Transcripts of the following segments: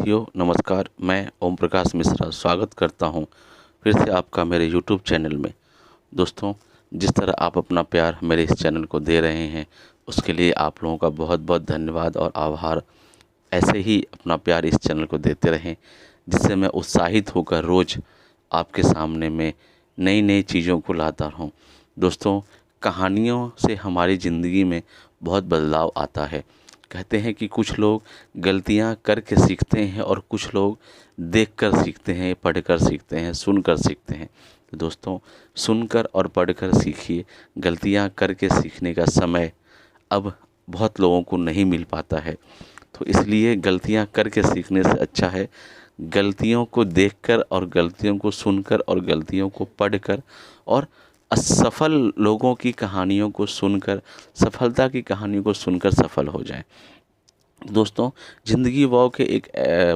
साथियों नमस्कार। मैं ओम प्रकाश मिश्रा स्वागत करता हूं फिर से आपका मेरे यूट्यूब चैनल में। दोस्तों, जिस तरह आप अपना प्यार मेरे इस चैनल को दे रहे हैं उसके लिए आप लोगों का बहुत बहुत धन्यवाद और आभार। ऐसे ही अपना प्यार इस चैनल को देते रहें जिससे मैं उत्साहित होकर रोज़ आपके सामने में नई नई चीज़ों को लाता रहूं। दोस्तों, कहानियों से हमारी ज़िंदगी में बहुत बदलाव आता है। कहते हैं कि कुछ लोग गलतियां करके सीखते हैं और कुछ लोग देखकर सीखते हैं, पढ़कर सीखते हैं, सुनकर सीखते हैं। तो दोस्तों, सुनकर और पढ़कर सीखिए। गलतियां करके सीखने का समय अब बहुत लोगों को नहीं मिल पाता है, तो इसलिए गलतियां करके सीखने से अच्छा है गलतियों को देखकर और गलतियों को सुनकर और गलतियों को पढ़कर और असफल लोगों की कहानियों को सुनकर, सफलता की कहानियों को सुनकर सफल हो जाएं। दोस्तों, ज़िंदगी वाव के एक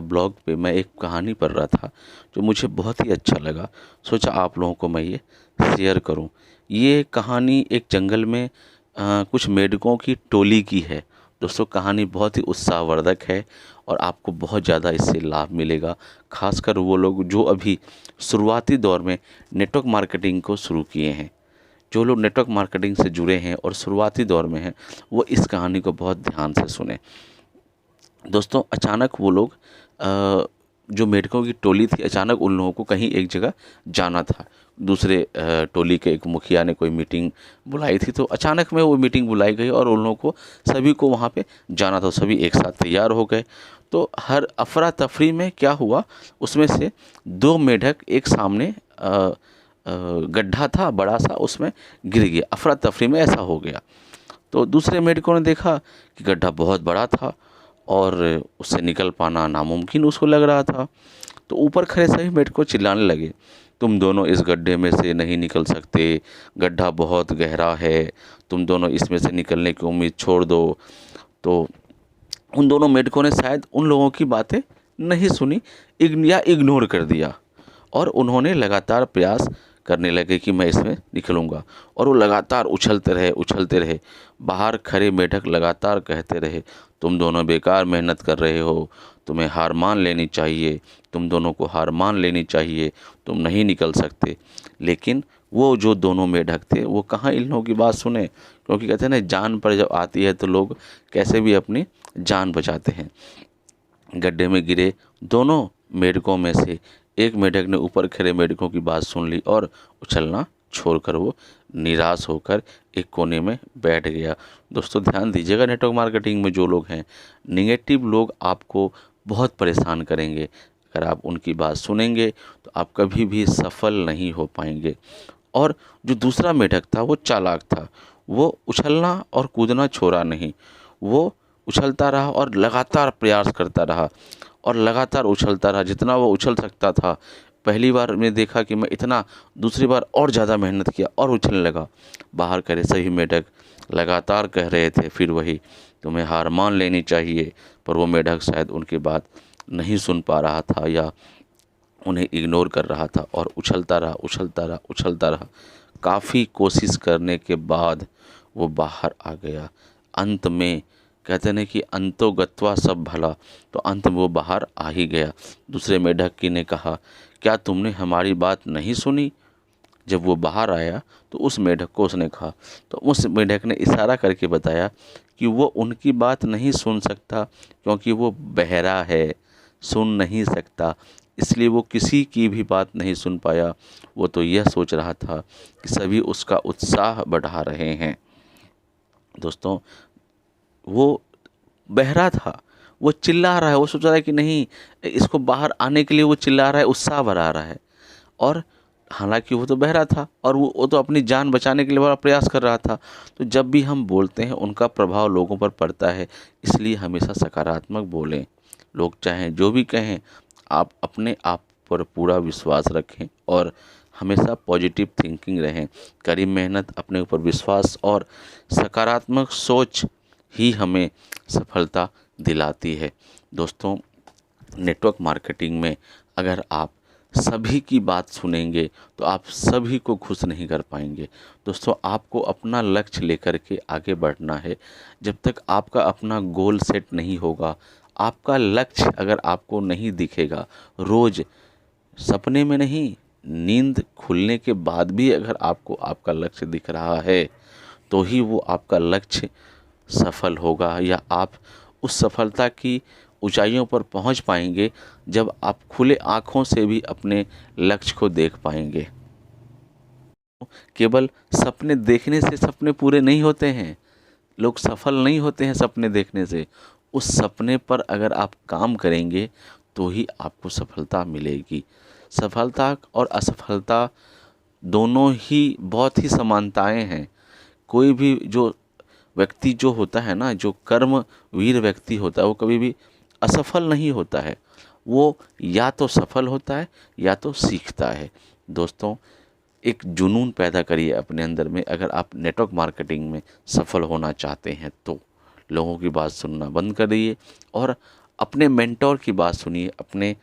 ब्लॉग पे मैं एक कहानी पढ़ रहा था जो मुझे बहुत ही अच्छा लगा। सोचा आप लोगों को मैं ये शेयर करूं। ये कहानी एक जंगल में कुछ मेंढकों की टोली की है। दोस्तों, कहानी बहुत ही उत्साहवर्धक है और आपको बहुत ज़्यादा इससे लाभ मिलेगा। खासकर वो लोग जो अभी शुरुआती दौर में नेटवर्क मार्केटिंग को शुरू किए हैं, जो लोग नेटवर्क मार्केटिंग से जुड़े हैं और शुरुआती दौर में हैं, वो इस कहानी को बहुत ध्यान से सुने। दोस्तों, अचानक वो लोग जो मेंढकों की टोली थी, अचानक उन लोगों को कहीं एक जगह जाना था। दूसरे टोली के एक मुखिया ने कोई मीटिंग बुलाई थी, तो अचानक में वो मीटिंग बुलाई गई और उन लोगों को सभी को वहाँ पे जाना था। सभी एक साथ तैयार हो गए। तो हर अफरा तफरी में क्या हुआ, उसमें से दो मेंढक एक सामने गड्ढा था बड़ा सा, उसमें गिर गया। अफरा तफरी में ऐसा हो गया। तो दूसरे मेंढकों ने देखा कि गड्ढा बहुत बड़ा था और उससे निकल पाना नामुमकिन उसको लग रहा था। तो ऊपर खड़े सभी मेंढकों चिल्लाने लगे, तुम दोनों इस गड्ढे में से नहीं निकल सकते, गड्ढा बहुत गहरा है, तुम दोनों इसमें से निकलने की उम्मीद छोड़ दो। तो उन दोनों मेंढकों ने शायद उन लोगों की बातें नहीं सुनी या इग्नोर कर दिया और उन्होंने लगातार प्रयास करने लगे कि मैं इसमें निकलूँगा। और वो लगातार उछलते रहे। बाहर खड़े मेंढक लगातार कहते रहे, तुम दोनों बेकार मेहनत कर रहे हो, तुम्हें हार मान लेनी चाहिए, तुम दोनों को हार मान लेनी चाहिए, तुम नहीं निकल सकते। लेकिन वो जो दोनों मेंढक थे वो कहाँ इन लोगों की बात सुने, क्योंकि कहते हैं ना, जान पर जब आती है तो लोग कैसे भी अपनी जान बचाते हैं। गड्ढे में गिरे दोनों मेंढकों में से एक मेंढक ने ऊपर खड़े मेंढकों की बात सुन ली और उछलना छोड़कर वो निराश होकर एक कोने में बैठ गया। दोस्तों, ध्यान दीजिएगा, नेटवर्क मार्केटिंग में जो लोग हैं, नेगेटिव लोग आपको बहुत परेशान करेंगे। अगर आप उनकी बात सुनेंगे तो आप कभी भी सफल नहीं हो पाएंगे। और जो दूसरा मेंढक था वो चालाक था। वो उछलना और कूदना छोड़ा नहीं, वो उछलता रहा और लगातार प्रयास करता रहा और लगातार उछलता रहा जितना वो उछल सकता था। पहली बार में देखा कि मैं इतना, दूसरी बार और ज़्यादा मेहनत किया और उछलने लगा। बाहर करे सही मेंढक लगातार कह रहे थे फिर वही, तुम्हें हार मान लेनी चाहिए। पर वो मेंढक शायद उनकी बात नहीं सुन पा रहा था या उन्हें इग्नोर कर रहा था और उछलता रहा। काफ़ी कोशिश करने के बाद वो बाहर आ गया। अंत में कहते हैं कि अंतो गत्वा सब भला, तो अंत में वो बाहर आ ही गया। दूसरे मेंढक की ने कहा, क्या तुमने हमारी बात नहीं सुनी? जब वो बाहर आया तो उस मेंढक को उसने कहा, तो उस मेंढक ने इशारा करके बताया कि वो उनकी बात नहीं सुन सकता क्योंकि वो बहरा है, सुन नहीं सकता, इसलिए वो किसी की भी बात नहीं सुन पाया। वो तो यह सोच रहा था कि सभी उसका उत्साह बढ़ा रहे हैं। दोस्तों, वो बहरा था, वो चिल्ला रहा है, वो सोच रहा है कि नहीं, इसको बाहर आने के लिए वो चिल्ला रहा है, उत्साह बढ़ा रहा है। और हालांकि वो तो बहरा था और वो तो अपनी जान बचाने के लिए बड़ा प्रयास कर रहा था। तो जब भी हम बोलते हैं उनका प्रभाव लोगों पर पड़ता है, इसलिए हमेशा सकारात्मक बोलें। लोग चाहें जो भी कहें, आप अपने आप पर पूरा विश्वास रखें और हमेशा पॉजिटिव थिंकिंग रहें। कड़ी मेहनत, अपने ऊपर विश्वास और सकारात्मक सोच ही हमें सफलता दिलाती है। दोस्तों, नेटवर्क मार्केटिंग में अगर आप सभी की बात सुनेंगे तो आप सभी को खुश नहीं कर पाएंगे। दोस्तों, आपको अपना लक्ष्य लेकर के आगे बढ़ना है। जब तक आपका अपना गोल सेट नहीं होगा, आपका लक्ष्य अगर आपको नहीं दिखेगा, रोज़ सपने में नहीं, नींद खुलने के बाद भी अगर आपको आपका लक्ष्य दिख रहा है, तो ही वो आपका लक्ष्य सफल होगा, या आप उस सफलता की ऊंचाइयों पर पहुंच पाएंगे जब आप खुले आँखों से भी अपने लक्ष्य को देख पाएंगे। केवल सपने देखने से सपने पूरे नहीं होते हैं, लोग सफल नहीं होते हैं सपने देखने से। उस सपने पर अगर आप काम करेंगे तो ही आपको सफलता मिलेगी। सफलता और असफलता दोनों ही बहुत ही समानताएं हैं। कोई भी जो व्यक्ति जो होता है ना, जो कर्मवीर व्यक्ति होता है, वो कभी भी असफल नहीं होता है। वो या तो सफल होता है या तो सीखता है। दोस्तों, एक जुनून पैदा करिए अपने अंदर में। अगर आप नेटवर्क मार्केटिंग में सफल होना चाहते हैं तो लोगों की बात सुनना बंद कर दीजिए और अपने मेंटोर की बात सुनिए, अपने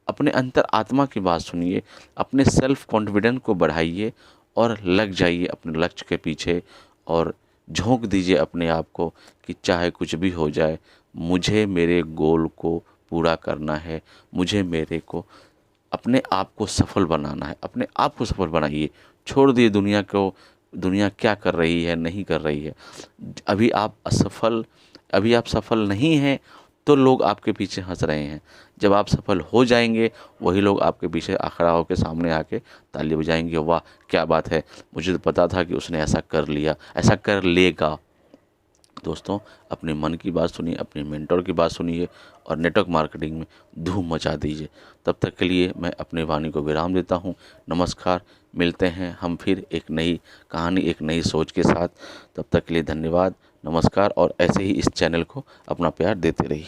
अपने अंतर आत्मा की बात सुनिए, अपने सेल्फ कॉन्फिडेंस को बढ़ाइए और लग जाइए अपने लक्ष्य के पीछे और झोंक दीजिए अपने आप को कि चाहे कुछ भी हो जाए, मुझे मेरे गोल को पूरा करना है, मुझे मेरे को अपने आप को सफल बनाना है। अपने आप को सफल बनाइए, छोड़ दिए दुनिया को, दुनिया क्या कर रही है नहीं कर रही है। अभी आप असफल अभी आप सफल नहीं हैं तो लोग आपके पीछे हंस रहे हैं। जब आप सफल हो जाएंगे वही लोग आपके पीछे खड़ा होकर सामने आके ताली बजाएंगे, वाह क्या बात है, मुझे तो पता था कि उसने ऐसा कर लिया, ऐसा कर लेगा। दोस्तों, अपने मन की बात सुनिए, अपने मेंटर की बात सुनिए और नेटवर्क मार्केटिंग में धूम मचा दीजिए। तब तक के लिए मैं अपनी वाणी को विराम देता हूँ। नमस्कार, मिलते हैं हम फिर एक नई कहानी, एक नई सोच के साथ। तब तक के लिए धन्यवाद, नमस्कार, और ऐसे ही इस चैनल को अपना प्यार देते रहिए।